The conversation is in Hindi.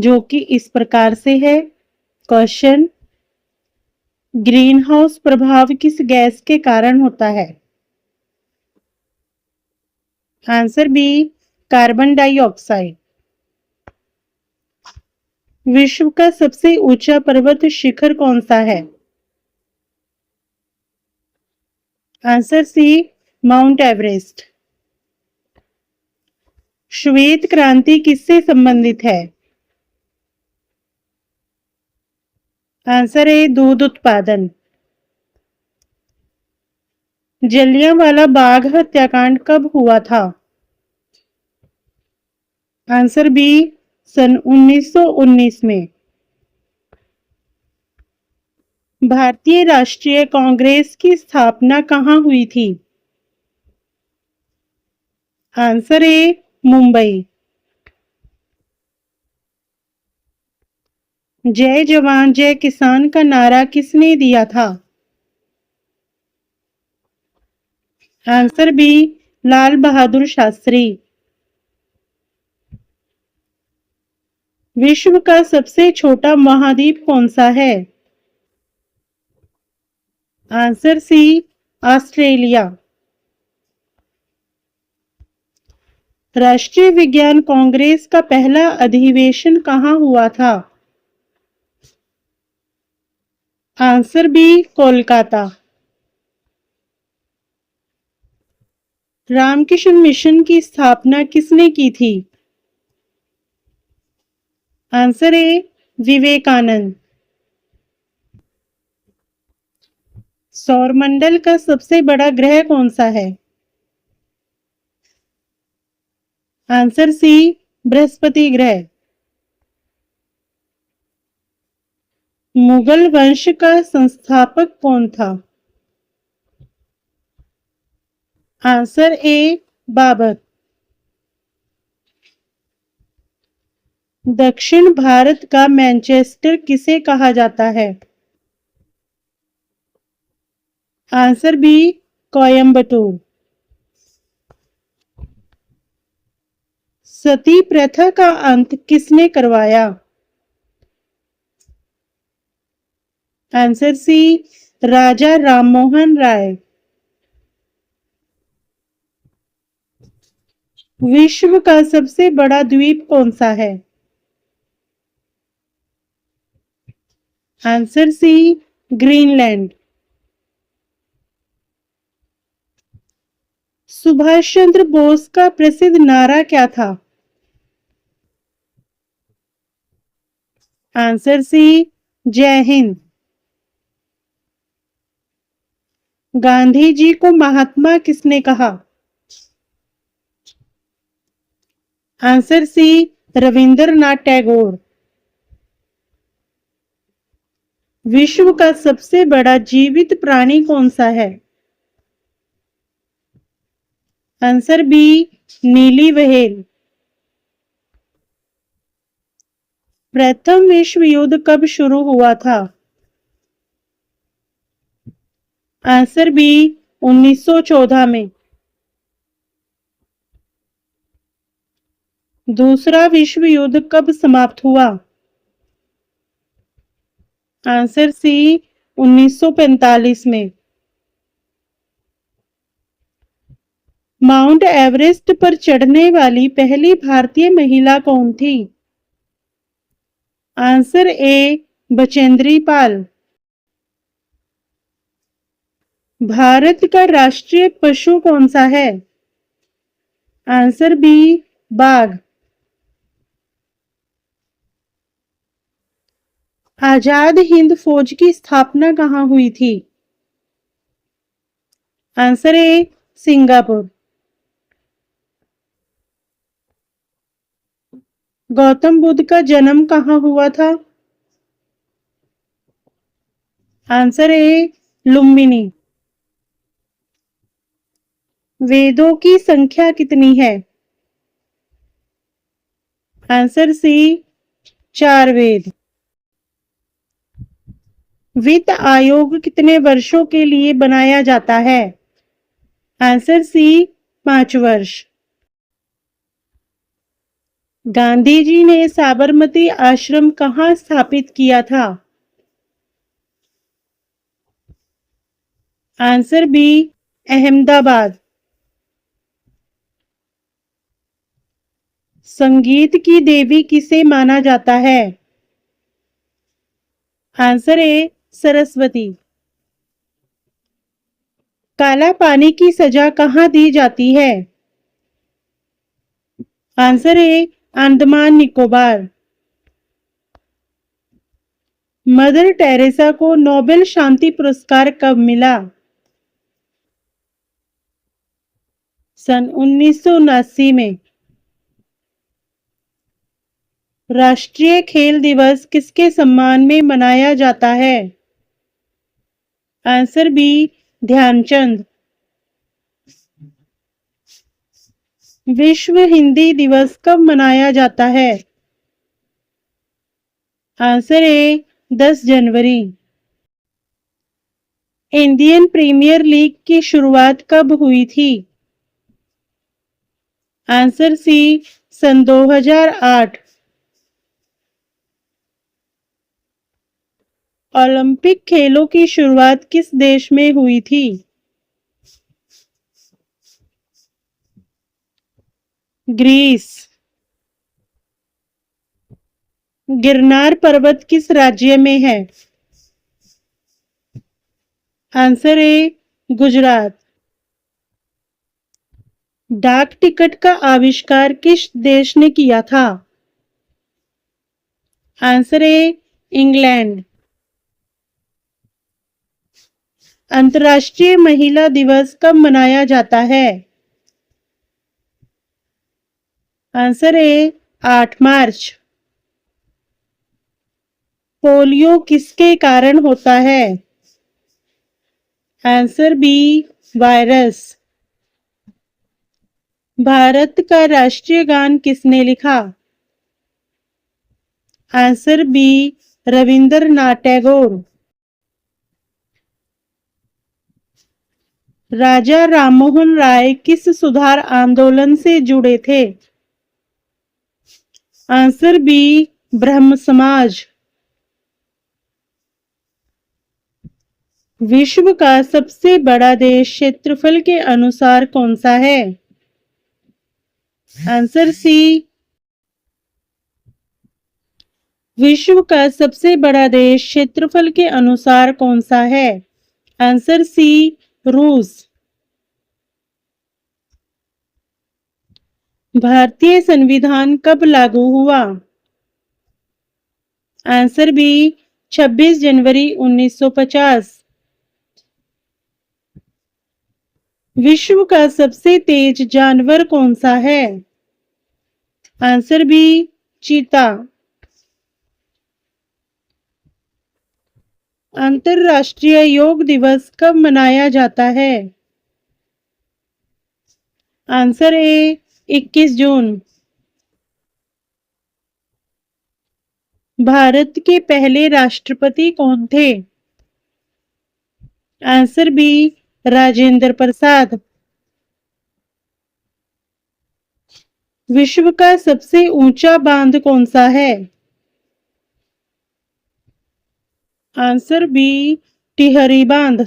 जो कि इस प्रकार से है। क्वेश्चन, ग्रीन हाउस प्रभाव किस गैस के कारण होता है? Answer B, carbon dioxide. विश्व का सबसे ऊंचा पर्वत शिखर कौन सा है? Answer C, mount Everest. श्वेत क्रांति किससे संबंधित है? आंसर ए, दूध उत्पादन। जलियांवाला बाग हत्याकांड कब हुआ था? आंसर बी, सन 1919 में। भारतीय राष्ट्रीय कांग्रेस की स्थापना कहाँ हुई थी? Answer A, Mumbai. जय जवान जय किसान का नारा किसने दिया था? Answer B, Lal Bahadur Shastri. विश्व का सबसे छोटा महाद्वीप कौन सा है? Answer C, Australia. राष्ट्रीय विज्ञान कांग्रेस का पहला अधिवेशन कहाँ हुआ था? Answer B, Kolkata. Ramakrishna mission की स्थापना किसने की थी? Answer A, Vivekananda. सौरमंडल का सबसे बड़ा ग्रह कौन सा है? आंसर सी, बृहस्पति ग्रह। मुगल वंश का संस्थापक कौन था? Answer A, Babur. दक्षिण भारत का मैनचेस्टर किसे कहा जाता है? Answer B, Coimbatore. सती प्रथा का अंत किसने करवाया? Answer C, Raja Rammohan Roy. विश्व का सबसे बड़ा द्वीप कौन सा है? Answer C, Greenland. Subhash Chandra Bose का प्रसिद्ध नारा क्या था? आंसर सी, जय हिंद। गांधी जी को महात्मा किसने कहा? Answer C, Rabindranath Tagore. विश्व का सबसे बड़ा जीवित प्राणी कौन सा है? आंसर बी, नीली व्हेल। प्रथम विश्व युद्ध कब शुरू हुआ था? आंसर बी, 1914 में। दूसरा विश्व युद्ध कब समाप्त हुआ? आंसर सी, 1945 में। माउंट एवरेस्ट पर चढ़ने वाली पहली भारतीय महिला कौन थी? आंसर ए, बचेंद्री पाल। भारत का राष्ट्रीय पशु कौन सा है? आंसर बी, बाघ। आजाद हिंद फौज की स्थापना कहाँ हुई थी? आंसर ए, सिंगापुर। गौतम बुद्ध का जन्म कहाँ हुआ था? आंसर ए, लुम्बिनी। वेदों की संख्या कितनी है? आंसर सी, 4 वेद। वित्त आयोग कितने वर्षों के लिए बनाया जाता है? आंसर सी, 5 वर्ष। गांधी जी ने साबरमती आश्रम कहाँ स्थापित किया था? Answer B, Ahmedabad. संगीत की देवी किसे माना जाता है? Answer A, Saraswati. काला पानी की सजा कहाँ दी जाती है? Answer A, Andaman Nicobar. Mother Teresa को नोबेल शांति पुरस्कार कब मिला? सन 1979 में। राष्ट्रीय खेल दिवस किसके सम्मान में मनाया जाता है? Answer B, Dhyanchand. विश्व हिंदी दिवस कब मनाया जाता है? आंसर ए, 10 जनवरी। इंडियन प्रीमियर लीग की शुरुआत कब हुई थी? आंसर सी, सन 2008। ओलंपिक खेलों की शुरुआत किस देश में हुई थी? ग्रीस। गिरनार पर्वत किस राज्य में है? आंसर ए, गुजरात। डाक टिकट का आविष्कार किस देश ने किया था? आंसर ए, इंग्लैंड। अंतर्राष्ट्रीय महिला दिवस कब मनाया जाता है? आंसर ए, 8 मार्च। पोलियो किसके कारण होता है? Answer B, virus. भारत का राष्ट्रीय गान किसने लिखा? Answer B, Rabindranath Tagore. राजा राममोहन राय किस सुधार आंदोलन से जुड़े थे? आंसर बी, ब्रह्म समाज। विश्व का सबसे बड़ा देश क्षेत्रफल के अनुसार कौन सा है? आंसर सी, विश्व का सबसे बड़ा देश क्षेत्रफल के अनुसार कौन सा है? आंसर सी, रूस। भारतीय संविधान कब लागू हुआ? आंसर बी, 26 जनवरी 1950। विश्व का सबसे तेज जानवर कौन सा है? आंसर बी, चीता। अंतर्राष्ट्रीय योग दिवस कब मनाया जाता है? आंसर ए, 21 जून। भारत के पहले राष्ट्रपति कौन थे? Answer B, Rajendra Prasad. विश्व का सबसे ऊंचा बांध कौन सा है? आंसर बी, टिहरी बांध।